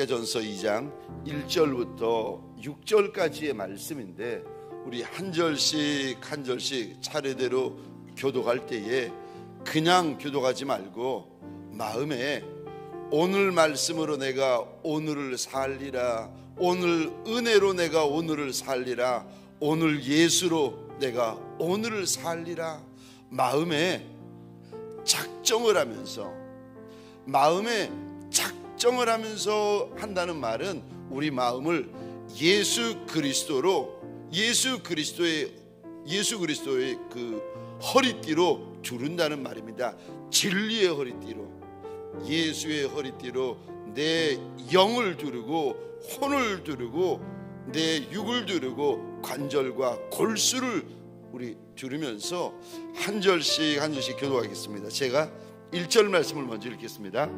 전서 2장 1절부터 6절까지의 말씀인데, 우리 한 절씩 한 절씩 차례대로 교독할 때에 그냥 교독하지 말고 마음에 오늘 말씀으로 내가 오늘을 살리라, 오늘 은혜로 내가 오늘을 살리라, 오늘 예수로 내가 오늘을 살리라, 마음에 작정을 하면서, 마음에 작정을 하면서 한다는 말은 우리 마음을 예수 그리스도의 그 허리띠로 두른다는 말입니다. 진리의 허리띠로, 예수의 허리띠로 내 영을 두르고 혼을 두르고 내 육을 두르고 관절과 골수를 우리 두르면서 한 절씩 한 절씩 교독하겠습니다. 제가 1절 말씀을 먼저 읽겠습니다.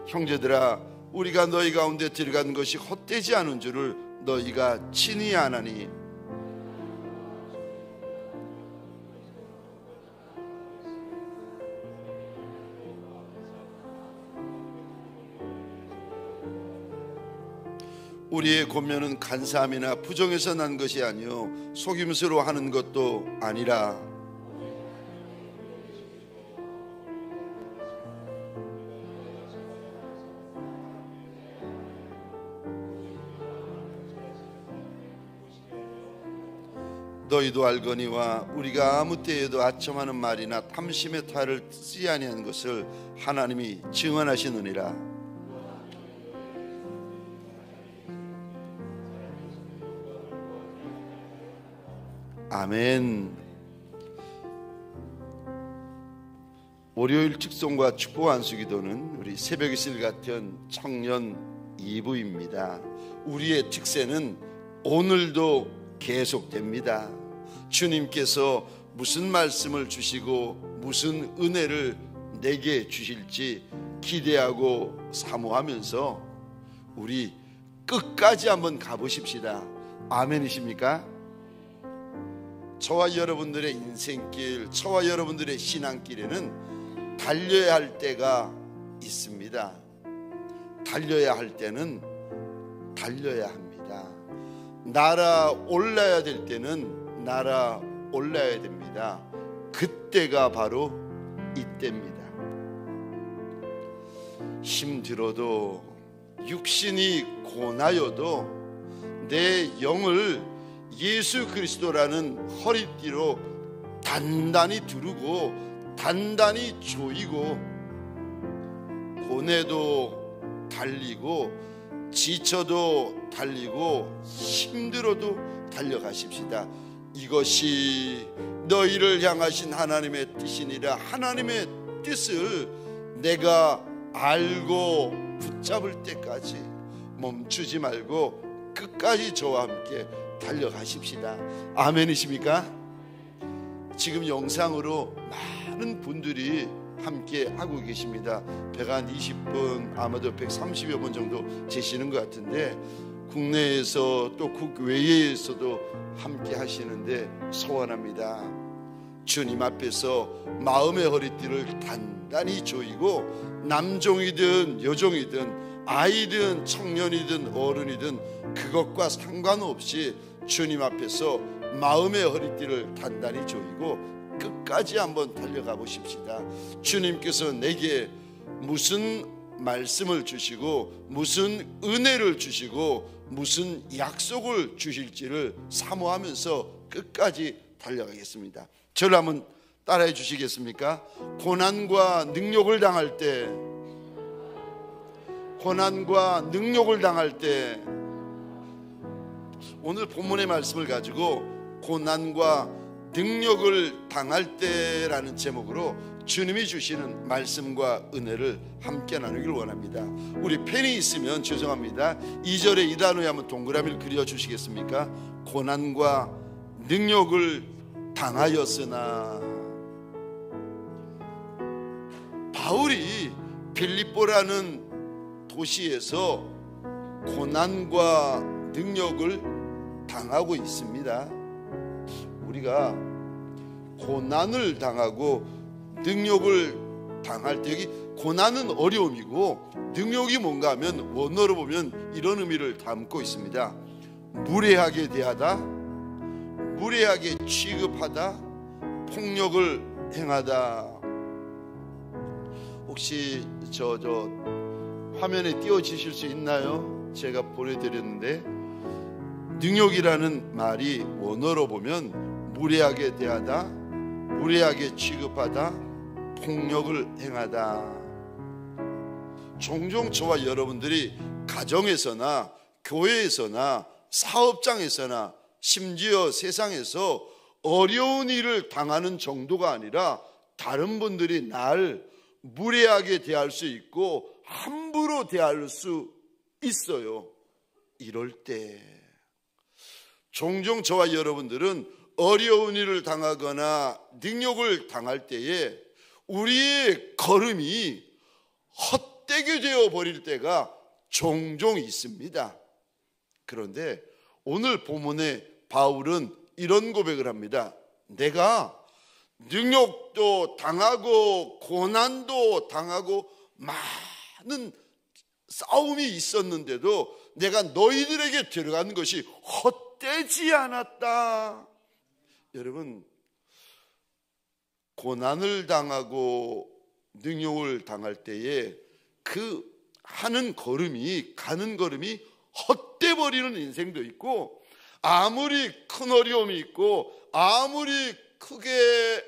형제들아, 우리가 너희 가운데 들어간 것이 헛되지 않은 줄을 너희가 친히 아나니, 우리의 권면은 간사함이나 부정에서 난 것이 아니요 속임수로 하는 것도 아니라, 너희도 알거니와 우리가 아무 때에도 아첨하는 말이나 탐심의 탈을 쓰지 아니한 것을 하나님이 증언하시느니라. 아멘. 월요일 축송과 축복 안수기도는 우리 새벽 이슬 같은 청년 2부입니다. 우리의 특세는 오늘도 계속됩니다. 주님께서 무슨 말씀을 주시고 무슨 은혜를 내게 주실지 기대하고 사모하면서 우리 끝까지 한번 가보십시다. 아멘이십니까? 저와 여러분들의 인생길, 저와 여러분들의 신앙길에는 달려야 할 때가 있습니다. 달려야 할 때는 달려야 합니다. 날아올라야 될 때는 날아올라야 됩니다. 그때가 바로 이때입니다. 힘들어도, 육신이 고나여도 내 영을 예수 그리스도라는 허리띠로 단단히 두르고 단단히 조이고, 고뇌도 달리고 지쳐도 달리고 힘들어도 달려가십시다. 이것이 너희를 향하신 하나님의 뜻이니라. 하나님의 뜻을 내가 알고 붙잡을 때까지 멈추지 말고 끝까지 저와 함께 달려가십시다. 아멘이십니까? 지금 영상으로 많은 분들이 함께 하고 계십니다. 배가 한 20분, 아마도 130여 분 정도 되시는 것 같은데, 국내에서 또 국외에서도 함께 하시는데 소원합니다. 주님 앞에서 마음의 허리띠를 단단히 조이고, 남종이든 여종이든 아이든 청년이든 어른이든 그것과 상관없이 주님 앞에서 마음의 허리띠를 단단히 조이고 끝까지 한번 달려가 보십시다. 주님께서 내게 무슨 말씀을 주시고 무슨 은혜를 주시고 무슨 약속을 주실지를 사모하면서 끝까지 달려가겠습니다. 저를 한번 따라해 주시겠습니까? 고난과 능욕을 당할 때, 고난과 능욕을 당할 때, 오늘 본문의 말씀을 가지고 고난과 능력을 당할 때라는 제목으로 주님이 주시는 말씀과 은혜를 함께 나누길 원합니다. 우리 펜이 있으면 죄송합니다. 2절에 이 단어에 한번 동그라미를 그려주시겠습니까? 고난과 능력을 당하였으나. 바울이 빌립보라는 도시에서 고난과 능력을 당하고 있습니다. 우리가 고난을 당하고 능력을 당할 때, 여기 고난은 어려움이고 능욕이 뭔가 하면 원어로 보면 이런 의미를 담고 있습니다. 무례하게 대하다, 무례하게 취급하다, 폭력을 행하다. 혹시 저 화면에 띄워주실 수 있나요? 제가 보내드렸는데 능욕이라는 말이 원어로 보면 무례하게 대하다, 무례하게 취급하다, 폭력을 행하다. 종종 저와 여러분들이 가정에서나 교회에서나 사업장에서나 심지어 세상에서 어려운 일을 당하는 정도가 아니라 다른 분들이 날 무례하게 대할 수 있고 함부로 대할 수 있어요. 이럴 때 종종 저와 여러분들은 어려운 일을 당하거나 능욕을 당할 때에 우리의 걸음이 헛되게 되어 버릴 때가 종종 있습니다. 그런데 오늘 본문에 바울은 이런 고백을 합니다. 내가 능욕도 당하고 고난도 당하고 많은 싸움이 있었는데도 내가 너희들에게 들어간 것이 헛되지 않았다. 여러분, 고난을 당하고 능욕을 당할 때에 그 하는 걸음이, 가는 걸음이 헛돼 버리는 인생도 있고, 아무리 큰 어려움이 있고 아무리 크게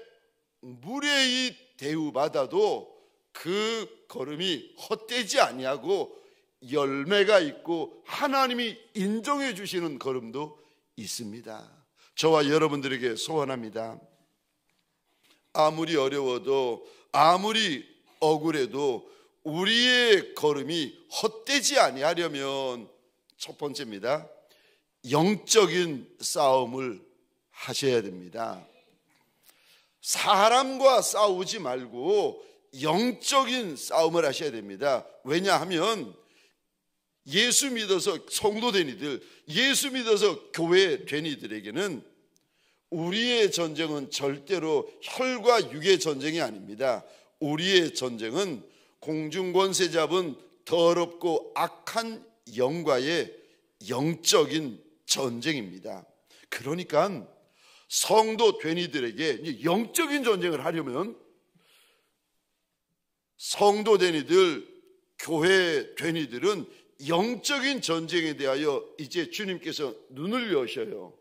무례히 대우받아도 그 걸음이 헛되지 아니하고 열매가 있고 하나님이 인정해 주시는 걸음도 있습니다. 저와 여러분들에게 소원합니다. 아무리 어려워도 아무리 억울해도 우리의 걸음이 헛되지 아니하려면 첫 번째입니다. 영적인 싸움을 하셔야 됩니다. 사람과 싸우지 말고 영적인 싸움을 하셔야 됩니다. 왜냐하면 예수 믿어서 성도된 이들, 예수 믿어서 교회 된 이들에게는 우리의 전쟁은 절대로 혈과 육의 전쟁이 아닙니다. 우리의 전쟁은 공중권세 잡은 더럽고 악한 영과의 영적인 전쟁입니다. 그러니까 성도 된 이들에게 영적인 전쟁을 하려면 성도 된 이들, 교회 된 이들은 영적인 전쟁에 대하여 이제 주님께서 눈을 여셔요.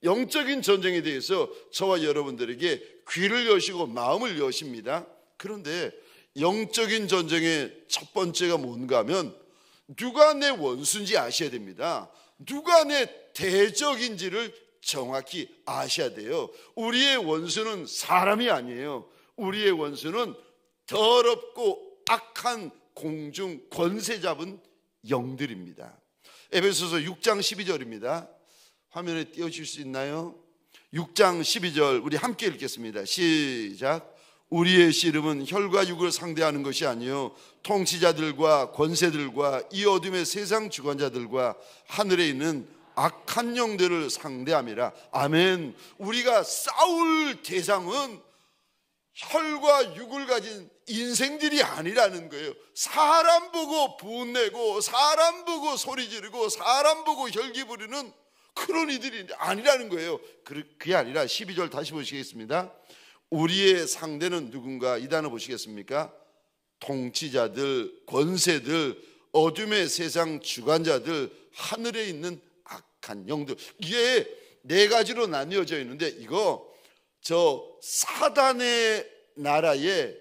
영적인 전쟁에 대해서 저와 여러분들에게 귀를 여시고 마음을 여십니다. 그런데 영적인 전쟁의 첫 번째가 뭔가 하면 누가 내 원수인지 아셔야 됩니다. 누가 내 대적인지를 정확히 아셔야 돼요. 우리의 원수는 사람이 아니에요. 우리의 원수는 더럽고 악한 공중 권세 잡은 영들입니다. 에베소서 6장 12절입니다. 화면에 띄워줄 수 있나요? 6장 12절 우리 함께 읽겠습니다. 시작. 우리의 씨름은 혈과 육을 상대하는 것이 아니요 통치자들과 권세들과 이 어둠의 세상 주관자들과 하늘에 있는 악한 영들을 상대함이라. 아멘. 우리가 싸울 대상은 혈과 육을 가진 인생들이 아니라는 거예요. 사람 보고 분내고 사람 보고 소리 지르고 사람 보고 혈기 부리는 그런 이들이 아니라는 거예요. 그게 아니라 12절 다시 보시겠습니다. 우리의 상대는 누군가? 이 단어 보시겠습니까? 통치자들, 권세들, 어둠의 세상 주관자들, 하늘에 있는 악한 영들. 이게 네 가지로 나뉘어져 있는데 이거 저 사단의 나라에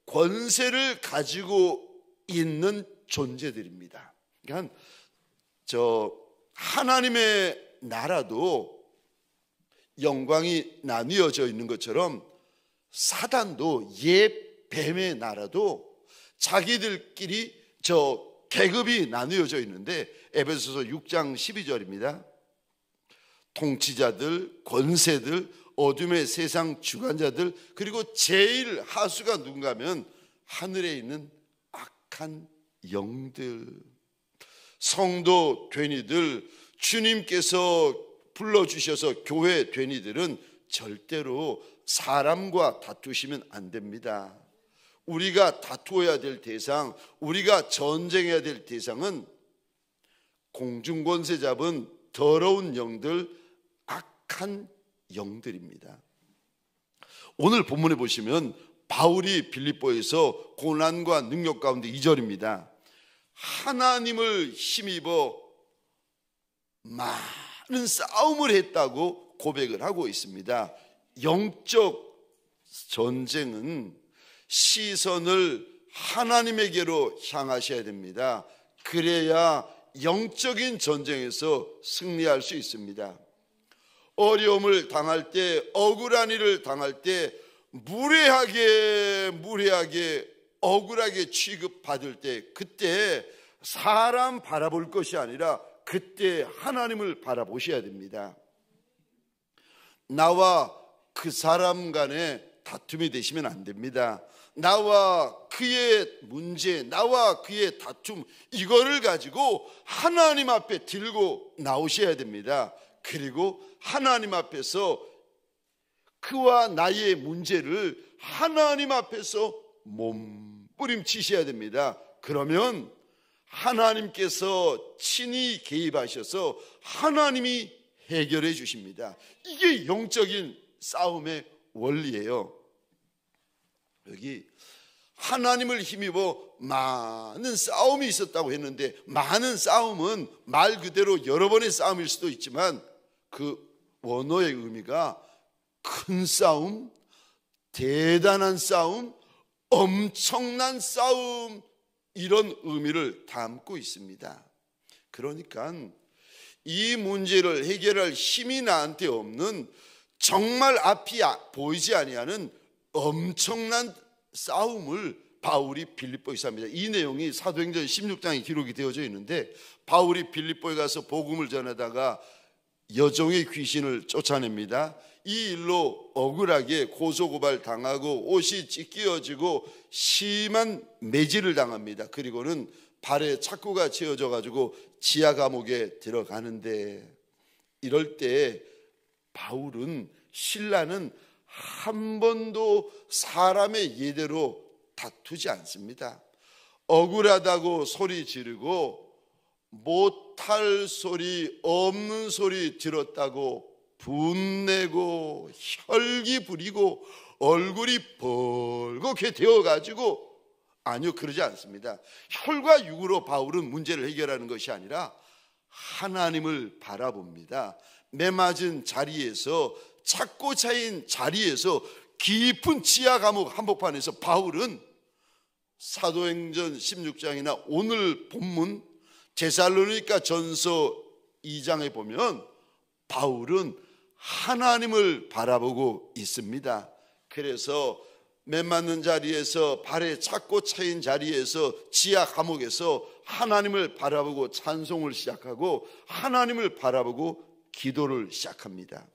권세를 가지고 있는 존재들입니다. 그러니까 저 하나님의 나라도 영광이 나뉘어져 있는 것처럼 사단도 옛 뱀의 나라도 자기들끼리 저 계급이 나뉘어져 있는데 에베소서 6장 12절입니다. 통치자들, 권세들, 어둠의 세상 주관자들, 그리고 제일 하수가 누군가 하면 하늘에 있는 악한 영들. 성도 된 이들, 주님께서 불러주셔서 교회 된 이들은 절대로 사람과 다투시면 안 됩니다. 우리가 다투어야 될 대상, 우리가 전쟁해야 될 대상은 공중권세 잡은 더러운 영들, 악한 영들입니다. 오늘 본문에 보시면 바울이 빌립보에서 고난과 능력 가운데 2절입니다. 하나님을 힘입어 많은 싸움을 했다고 고백을 하고 있습니다. 영적 전쟁은 시선을 하나님에게로 향하셔야 됩니다. 그래야 영적인 전쟁에서 승리할 수 있습니다. 어려움을 당할 때, 억울한 일을 당할 때, 무례하게 억울하게 취급받을 때, 그때 사람 바라볼 것이 아니라 그때 하나님을 바라보셔야 됩니다. 나와 그 사람 간에 다툼이 되시면 안 됩니다. 나와 그의 문제, 나와 그의 다툼, 이거를 가지고 하나님 앞에 들고 나오셔야 됩니다. 그리고 하나님 앞에서 그와 나의 문제를 하나님 앞에서 몸부림치셔야 됩니다. 그러면 하나님께서 친히 개입하셔서 하나님이 해결해 주십니다. 이게 영적인 싸움의 원리예요. 여기 하나님을 힘입어 많은 싸움이 있었다고 했는데, 많은 싸움은 말 그대로 여러 번의 싸움일 수도 있지만 그 원어의 의미가 큰 싸움, 대단한 싸움, 엄청난 싸움, 이런 의미를 담고 있습니다. 그러니까 이 문제를 해결할 힘이 나한테 없는, 정말 앞이 보이지 아니하는 엄청난 싸움을 바울이 빌립보에서 합니다. 이 내용이 사도행전 16장에 기록이 되어져 있는데, 바울이 빌립보에 가서 복음을 전하다가 여종의 귀신을 쫓아냅니다. 이 일로 억울하게 고소고발 당하고 옷이 찢겨지고 심한 매질을 당합니다. 그리고는 발에 착고가 채워져 가지고 지하 감옥에 들어가는데, 이럴 때 바울은, 신라는 한 번도 사람의 예대로 다투지 않습니다. 억울하다고 소리 지르고 못할 소리, 없는 소리 들었다고 분내고 혈기 부리고 얼굴이 벌겋게 되어가지고, 아니요, 그러지 않습니다. 혈과 육으로 바울은 문제를 해결하는 것이 아니라 하나님을 바라봅니다. 매맞은 자리에서, 찾고 차인 자리에서, 깊은 지하 감옥 한복판에서 바울은 사도행전 16장이나 오늘 본문 데살로니가 전서 2장에 보면 바울은 하나님을 바라보고 있습니다. 그래서 매맞는 자리에서, 발에 착고 차인 자리에서, 지하 감옥에서 하나님을 바라보고 찬송을 시작하고 하나님을 바라보고 기도를 시작합니다.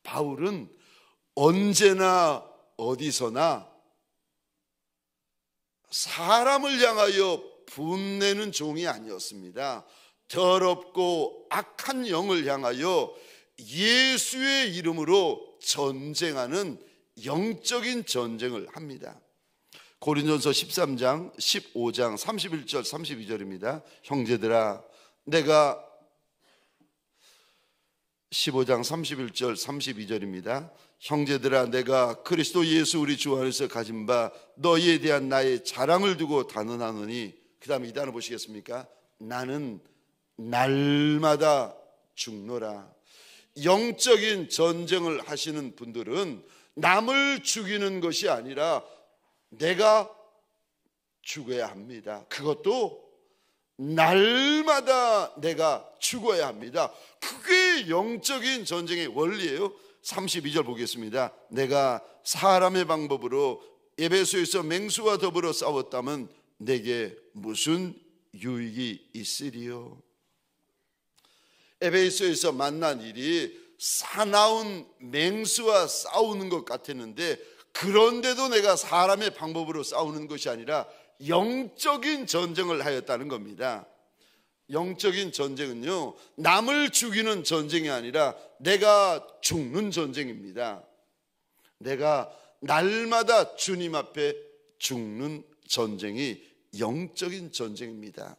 바울은 언제나 어디서나 사람을 향하여 분내는 종이 아니었습니다. 더럽고 악한 영을 향하여 예수의 이름으로 전쟁하는 영적인 전쟁을 합니다. 고린도전서 13장 15장 31절 32절입니다. 형제들아, 내가 15장 31절 32절입니다. 형제들아, 내가 그리스도 예수 우리 주 안에서 가진 바 너희에 대한 나의 자랑을 두고 단언하노니, 그 다음에 이 단어 보시겠습니까? 나는 날마다 죽노라. 영적인 전쟁을 하시는 분들은 남을 죽이는 것이 아니라 내가 죽어야 합니다. 그것도 날마다 내가 죽어야 합니다. 그게 영적인 전쟁의 원리예요. 32절 보겠습니다. 내가 사람의 방법으로 에베소에서 맹수와 더불어 싸웠다면 내게 무슨 유익이 있으리요? 에베소에서 만난 일이 사나운 맹수와 싸우는 것 같았는데, 그런데도 내가 사람의 방법으로 싸우는 것이 아니라 영적인 전쟁을 하였다는 겁니다. 영적인 전쟁은요, 남을 죽이는 전쟁이 아니라 내가 죽는 전쟁입니다. 내가 날마다 주님 앞에 죽는 전쟁이 영적인 전쟁입니다.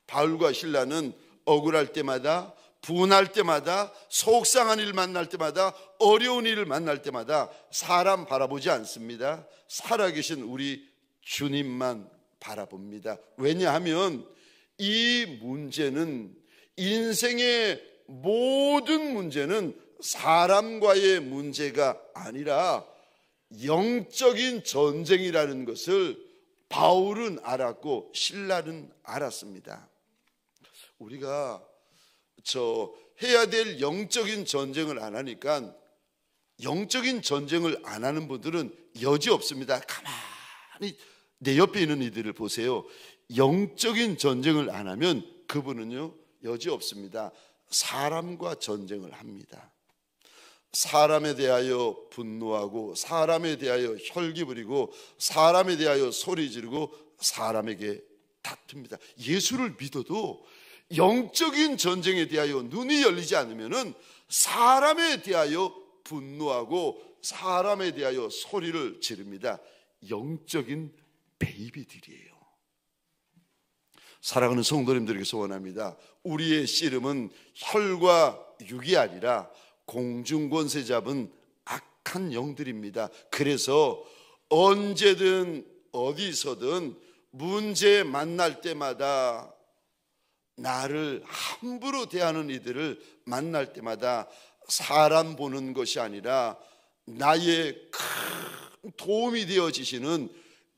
바울과 실라는 억울할 때마다, 분할 때마다, 속상한 일 만날 때마다, 어려운 일을 만날 때마다 사람 바라보지 않습니다. 살아계신 우리 주님만 바라봅니다. 왜냐하면 이 문제는, 인생의 모든 문제는 사람과의 문제가 아니라 영적인 전쟁이라는 것을 바울은 알았고 실라는 알았습니다. 우리가 해야 될 영적인 전쟁을 안 하니까, 영적인 전쟁을 안 하는 분들은 여지 없습니다. 가만히 내 옆에 있는 이들을 보세요. 영적인 전쟁을 안 하면 그분은요, 여지 없습니다. 사람과 전쟁을 합니다. 사람에 대하여 분노하고, 사람에 대하여 혈기 부리고, 사람에 대하여 소리 지르고, 사람에게 다툽니다. 예수를 믿어도 영적인 전쟁에 대하여 눈이 열리지 않으면 사람에 대하여 분노하고, 사람에 대하여 소리를 지릅니다. 영적인 베이비들이에요. 사랑하는 성도님들에게 소원합니다. 우리의 씨름은 혈과 육이 아니라 공중권세 잡은 악한 영들입니다. 그래서 언제든 어디서든 문제 만날 때마다, 나를 함부로 대하는 이들을 만날 때마다 사람 보는 것이 아니라 나의 큰 도움이 되어지시는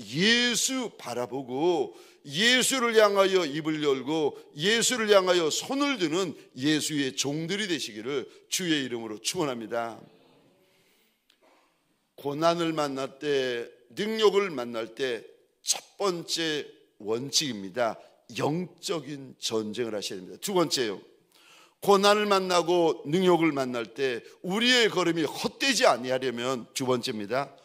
예수 바라보고, 예수를 향하여 입을 열고 예수를 향하여 손을 드는 예수의 종들이 되시기를 주의 이름으로 축원합니다. 고난을 만날 때, 능력을 만날 때 첫 번째 원칙입니다. 영적인 전쟁을 하셔야 됩니다. 두 번째요, 고난을 만나고 능력을 만날 때 우리의 걸음이 헛되지 아니하려면 두 번째입니다.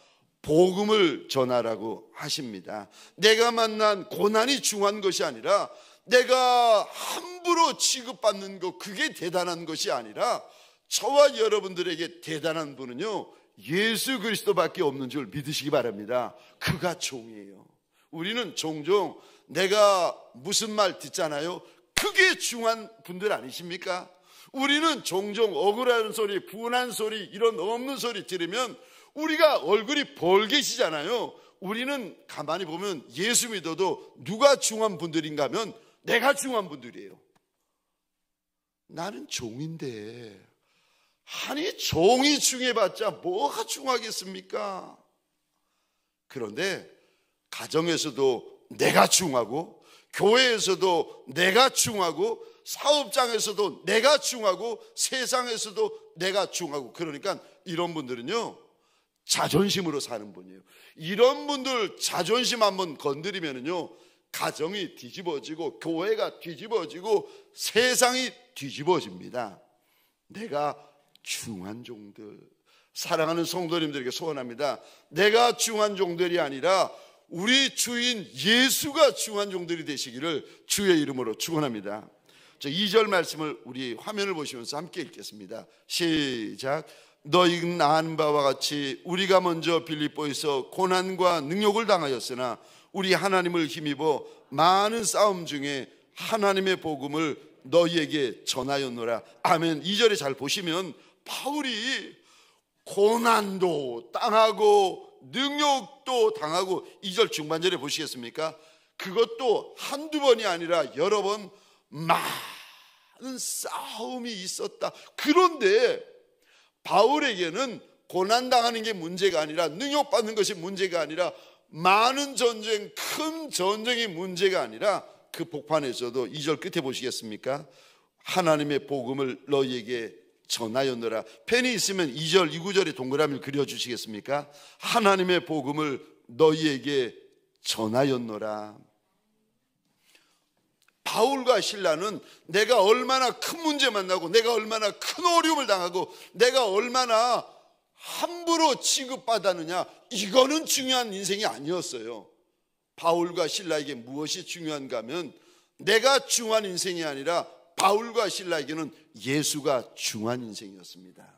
복음을 전하라고 하십니다. 내가 만난 고난이 중요한 것이 아니라, 내가 함부로 취급받는 것, 그게 대단한 것이 아니라, 저와 여러분들에게 대단한 분은요, 예수 그리스도밖에 없는 줄 믿으시기 바랍니다. 그가 종이에요. 우리는 종종 내가 무슨 말 듣잖아요. 그게 중요한 분들 아니십니까? 우리는 종종 억울한 소리, 분한 소리, 이런 없는 소리 들으면 우리가 얼굴이 벌개지잖아요. 우리는 가만히 보면 예수 믿어도 누가 중요한 분들인가 하면 내가 중요한 분들이에요. 나는 종인데, 아니 종이 중요해봤자 뭐가 중요하겠습니까? 그런데 가정에서도 내가 중요하고, 교회에서도 내가 중요하고, 사업장에서도 내가 중요하고, 세상에서도 내가 중요하고, 그러니까 이런 분들은요, 자존심으로 사는 분이에요. 이런 분들 자존심 한번 건드리면요, 가정이 뒤집어지고, 교회가 뒤집어지고, 세상이 뒤집어집니다. 내가 중요한 종들, 사랑하는 성도님들에게 소원합니다. 내가 중요한 종들이 아니라 우리 주인 예수가 중요한 종들이 되시기를 주의 이름으로 축원합니다. 2절 말씀을 우리 화면을 보시면서 함께 읽겠습니다. 시작. 너희는 아는 바와 같이 우리가 먼저 빌립보에서 고난과 능욕을 당하였으나 우리 하나님을 힘입어 많은 싸움 중에 하나님의 복음을 너희에게 전하였노라. 아멘. 2절에 잘 보시면 바울이 고난도 당하고 능욕도 당하고, 2절 중반절에 보시겠습니까? 그것도 한두 번이 아니라 여러 번 많은 싸움이 있었다. 그런데 바울에게는 고난당하는 게 문제가 아니라, 능욕받는 것이 문제가 아니라, 많은 전쟁, 큰 전쟁이 문제가 아니라, 그 복판에서도 2절 끝에 보시겠습니까? 하나님의 복음을 너희에게 전하였노라. 펜이 있으면 2절, 2구절에 동그라미를 그려주시겠습니까? 하나님의 복음을 너희에게 전하였노라. 바울과 실라는 내가 얼마나 큰 문제 만나고, 내가 얼마나 큰 어려움을 당하고, 내가 얼마나 함부로 취급받았느냐, 이거는 중요한 인생이 아니었어요. 바울과 실라에게 무엇이 중요한가 하면, 내가 중요한 인생이 아니라 바울과 실라에게는 예수가 중요한 인생이었습니다.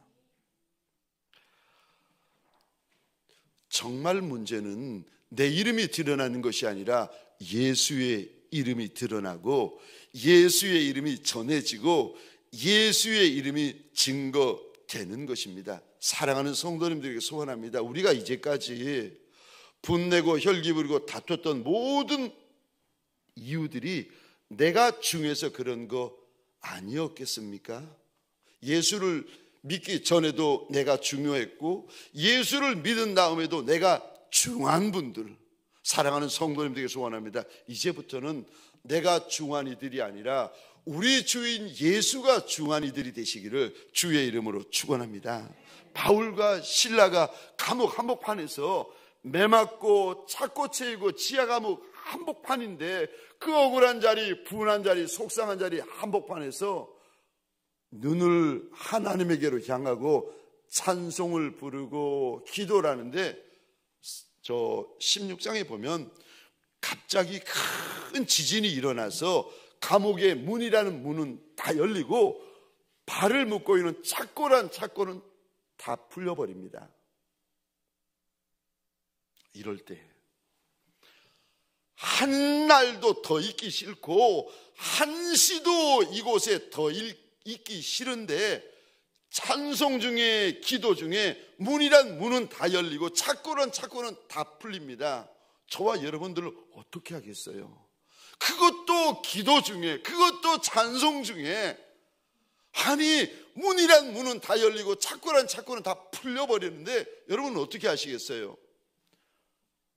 정말 문제는 내 이름이 드러나는 것이 아니라 예수의 이름이 드러나고 예수의 이름이 전해지고 예수의 이름이 증거되는 것입니다. 사랑하는 성도님들에게 소원합니다. 우리가 이제까지 분내고 혈기 부리고 다퉜던 모든 이유들이 내가 중요해서 그런 거 아니었겠습니까? 예수를 믿기 전에도 내가 중요했고 예수를 믿은 다음에도 내가 중요한 분들, 사랑하는 성도님들에게 소원합니다. 이제부터는 내가 중요한 이들이 아니라 우리 주인 예수가 중요한 이들이 되시기를 주의 이름으로 축원합니다. 바울과 실라가 감옥 한복판에서 매 맞고 찾고 채이고 지하 감옥 한복판인데 그 억울한 자리, 분한 자리, 속상한 자리 한복판에서 눈을 하나님에게로 향하고 찬송을 부르고 기도를 하는데 저 16장에 보면 갑자기 큰 지진이 일어나서 감옥의 문이라는 문은 다 열리고 발을 묶고 있는 착고란 착고는 다 풀려버립니다. 이럴 때 한 날도 더 있기 싫고 한시도 이곳에 더 있기 싫은데 찬송 중에 기도 중에 문이란 문은 다 열리고 착고란 착고는 다 풀립니다. 저와 여러분들은 어떻게 하겠어요? 그것도 기도 중에, 그것도 찬송 중에, 아니 문이란 문은 다 열리고 착고란 착고는 다 풀려버리는데 여러분은 어떻게 하시겠어요?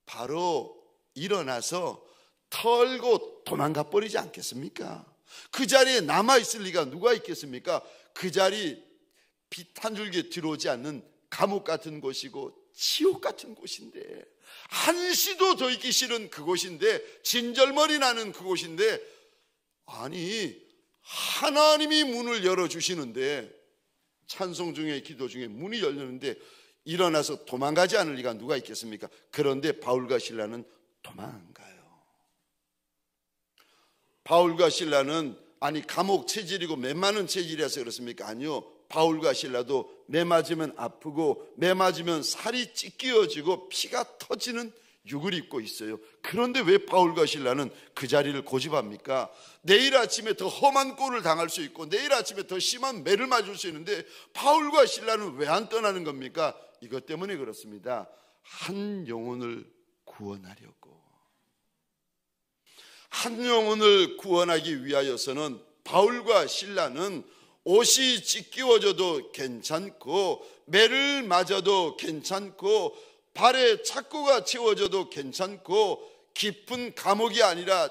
바로 일어나서 털고 도망가 버리지 않겠습니까? 그 자리에 남아있을 리가 누가 있겠습니까? 그 자리 빛 한 줄기 들어오지 않는 감옥 같은 곳이고 지옥 같은 곳인데, 한시도 더 있기 싫은 그곳인데, 진절머리 나는 그곳인데, 아니 하나님이 문을 열어주시는데, 찬송 중에 기도 중에 문이 열렸는데 일어나서 도망가지 않을 리가 누가 있겠습니까? 그런데 바울과 실라는 도망가요. 바울과 실라는 아니 감옥 체질이고 매 많은 체질이라서 그렇습니까? 아니요. 바울과 실라도 매 맞으면 아프고 매 맞으면 살이 찢겨지고 피가 터지는 육을 입고 있어요. 그런데 왜 바울과 실라는 그 자리를 고집합니까? 내일 아침에 더 험한 꼴을 당할 수 있고 내일 아침에 더 심한 매를 맞을 수 있는데 바울과 실라는 왜 안 떠나는 겁니까? 이것 때문에 그렇습니다. 한 영혼을 구원하려고. 한 영혼을 구원하기 위하여서는 바울과 실라는 옷이 찢기워져도 괜찮고 매를 맞아도 괜찮고 발에 착고가 채워져도 괜찮고 깊은 감옥이 아니라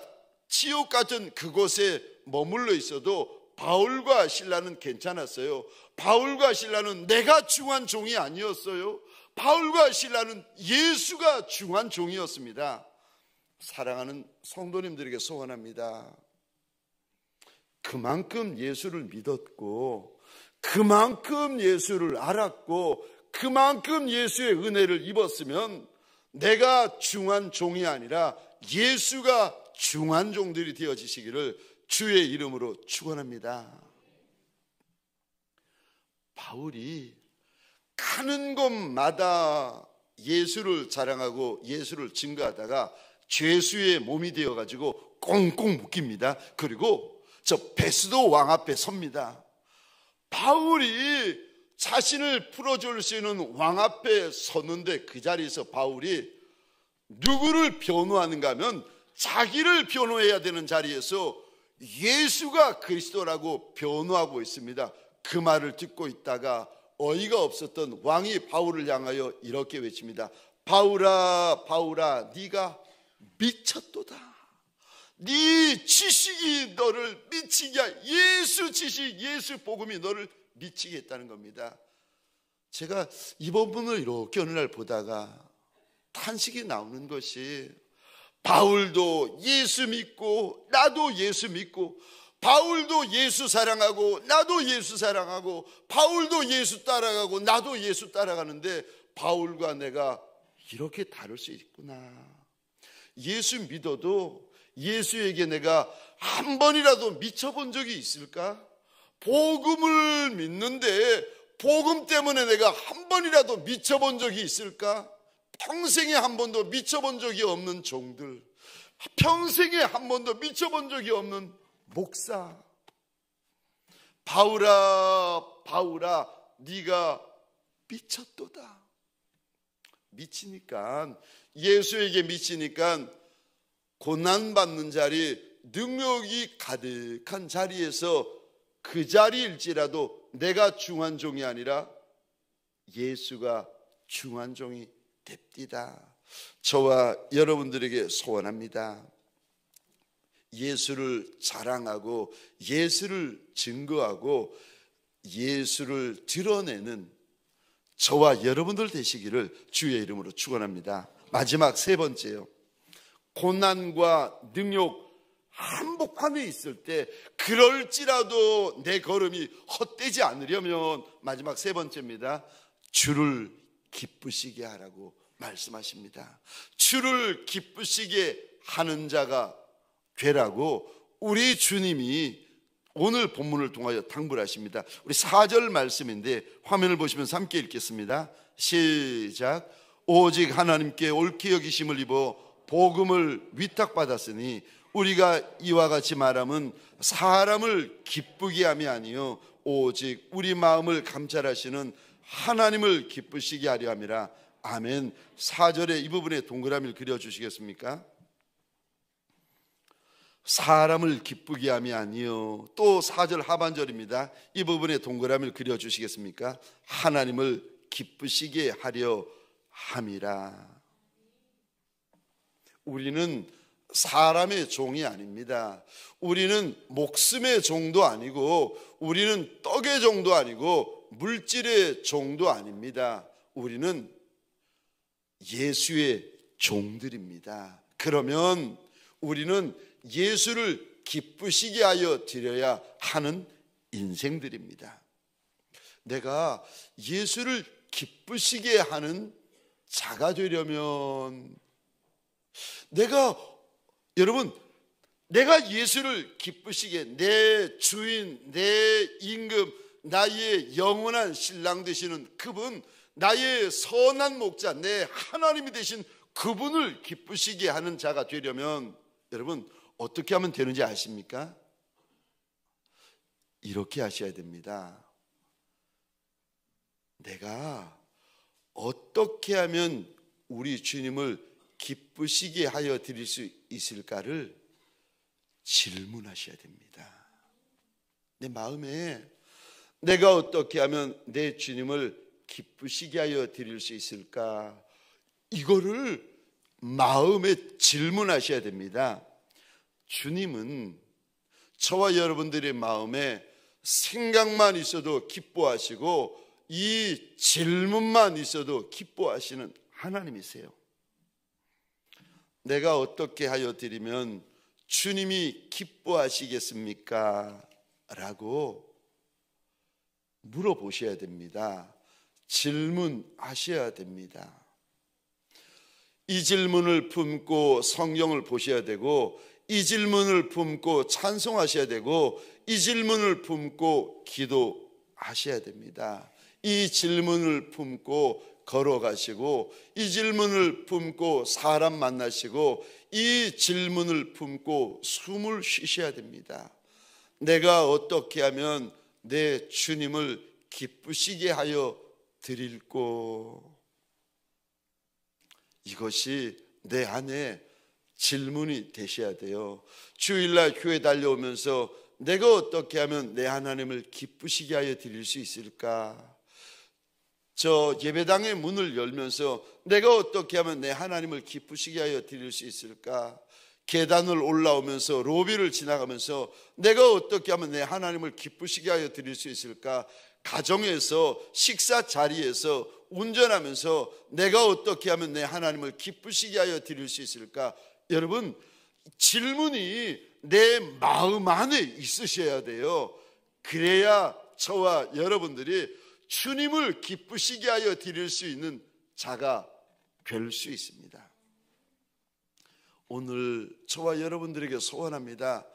지옥 같은 그곳에 머물러 있어도 바울과 실라는 괜찮았어요. 바울과 실라는 내가 중한 종이 아니었어요. 바울과 실라는 예수가 중한 종이었습니다. 사랑하는 성도님들에게 소원합니다. 그만큼 예수를 믿었고 그만큼 예수를 알았고 그만큼 예수의 은혜를 입었으면 내가 중한 종이 아니라 예수가 중한 종들이 되어지시기를 주의 이름으로 축원합니다. 바울이 가는 곳마다 예수를 자랑하고 예수를 증거하다가 죄수의 몸이 되어가지고 꽁꽁 묶입니다. 그리고 저 베스도 왕 앞에 섭니다. 바울이 자신을 풀어줄 수 있는 왕 앞에 섰는데 그 자리에서 바울이 누구를 변호하는가 하면 자기를 변호해야 되는 자리에서 예수가 그리스도라고 변호하고 있습니다. 그 말을 듣고 있다가 어이가 없었던 왕이 바울을 향하여 이렇게 외칩니다. 바울아 바울아 네가 미쳤도다. 네 지식이 너를 미치게 예수 지식 예수 복음이 너를 미치게 했다는 겁니다. 제가 이 부분을 이렇게 어느 날 보다가 탄식이 나오는 것이 바울도 예수 믿고 나도 예수 믿고 바울도 예수 사랑하고 나도 예수 사랑하고 바울도 예수 따라가고 나도 예수 따라가는데 바울과 내가 이렇게 다를 수 있구나. 예수 믿어도 예수에게 내가 한 번이라도 미쳐본 적이 있을까? 복음을 믿는데 복음 때문에 내가 한 번이라도 미쳐본 적이 있을까? 평생에 한 번도 미쳐본 적이 없는 종들, 평생에 한 번도 미쳐본 적이 없는 목사. 바울아 바울아 네가 미쳤도다. 미치니까, 예수에게 미치니까 고난받는 자리, 능력이 가득한 자리에서 그 자리일지라도 내가 중한 종이 아니라 예수가 중한 종이 됩디다. 저와 여러분들에게 소원합니다. 예수를 자랑하고 예수를 증거하고 예수를 드러내는 저와 여러분들 되시기를 주의 이름으로 축원합니다. 마지막 세 번째요, 고난과 능욕 한복판에 있을 때 그럴지라도 내 걸음이 헛되지 않으려면 마지막 세 번째입니다. 주를 기쁘시게 하라고 말씀하십니다. 주를 기쁘시게 하는 자가 되라고 우리 주님이 오늘 본문을 통하여 당부하십니다. 우리 4절 말씀인데 화면을 보시면서 함께 읽겠습니다. 시작. 오직 하나님께 옳게 여기심을 입어 복음을 위탁받았으니 우리가 이와 같이 말함은 사람을 기쁘게 함이 아니요 오직 우리 마음을 감찰하시는 하나님을 기쁘시게 하려 함이라. 아멘. 4절에 이 부분에 동그라미를 그려주시겠습니까? 사람을 기쁘게 함이 아니요, 또 4절 하반절입니다. 이 부분에 동그라미를 그려주시겠습니까? 하나님을 기쁘시게 하려 함이라. 우리는 사람의 종이 아닙니다. 우리는 목숨의 종도 아니고 우리는 떡의 종도 아니고 물질의 종도 아닙니다. 우리는 예수의 종들입니다. 그러면 우리는 예수를 기쁘시게 하여 드려야 하는 인생들입니다. 내가 예수를 기쁘시게 하는 자가 되려면 여러분, 내가 예수를 기쁘시게, 내 주인, 내 임금, 나의 영원한 신랑 되시는 그분, 나의 선한 목자, 내 하나님이 되신 그분을 기쁘시게 하는 자가 되려면 여러분 어떻게 하면 되는지 아십니까? 이렇게 하셔야 됩니다. 내가 어떻게 하면 우리 주님을 기쁘시게 하여 드릴 수 있을까를 질문하셔야 됩니다. 내 마음에 내가 어떻게 하면 내 주님을 기쁘시게 하여 드릴 수 있을까, 이거를 마음에 질문하셔야 됩니다. 주님은 저와 여러분들의 마음에 생각만 있어도 기뻐하시고 이 질문만 있어도 기뻐하시는 하나님이세요. 내가 어떻게 하여 드리면 주님이 기뻐하시겠습니까? 라고 물어보셔야 됩니다. 질문하셔야 됩니다. 이 질문을 품고 성경을 보셔야 되고, 이 질문을 품고 찬송하셔야 되고, 이 질문을 품고 기도하셔야 됩니다. 이 질문을 품고 걸어가시고, 이 질문을 품고 사람 만나시고, 이 질문을 품고 숨을 쉬셔야 됩니다. 내가 어떻게 하면 내 주님을 기쁘시게 하여 드릴꼬? 이것이 내 안에 질문이 되셔야 돼요. 주일날 교회 달려오면서 내가 어떻게 하면 내 하나님을 기쁘시게 하여 드릴 수 있을까? 저 예배당의 문을 열면서 내가 어떻게 하면 내 하나님을 기쁘시게 하여 드릴 수 있을까? 계단을 올라오면서 로비를 지나가면서 내가 어떻게 하면 내 하나님을 기쁘시게 하여 드릴 수 있을까? 가정에서, 식사 자리에서, 운전하면서 내가 어떻게 하면 내 하나님을 기쁘시게 하여 드릴 수 있을까? 여러분, 질문이 내 마음 안에 있으셔야 돼요. 그래야 저와 여러분들이 주님을 기쁘시게 하여 드릴 수 있는 자가 될 수 있습니다. 오늘 저와 여러분들에게 소원합니다.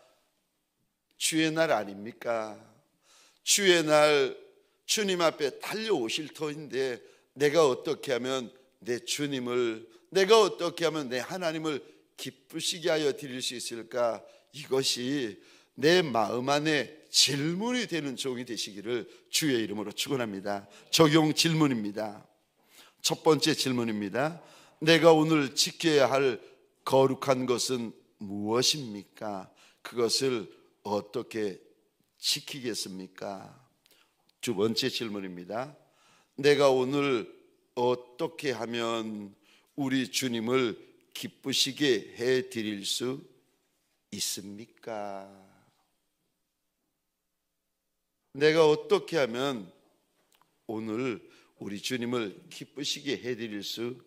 주의 날 아닙니까? 주의 날 주님 앞에 달려오실 터인데 내가 어떻게 하면 내 주님을, 내가 어떻게 하면 내 하나님을 기쁘시게 하여 드릴 수 있을까? 이것이 내 마음 안에 질문이 되는 종이 되시기를 주의 이름으로 축원합니다. 적용 질문입니다. 첫 번째 질문입니다. 내가 오늘 지켜야 할 거룩한 것은 무엇입니까? 그것을 어떻게 지키겠습니까? 두 번째 질문입니다. 내가 오늘 어떻게 하면 우리 주님을 기쁘시게 해 드릴 수 있습니까? 내가 어떻게 하면 오늘 우리 주님을 기쁘시게 해 드릴 수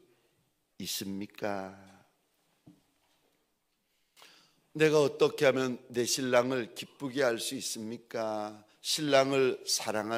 있습니까? 내가 어떻게 하면 내 신랑을 기쁘게 할 수 있습니까? 신랑을 사랑하는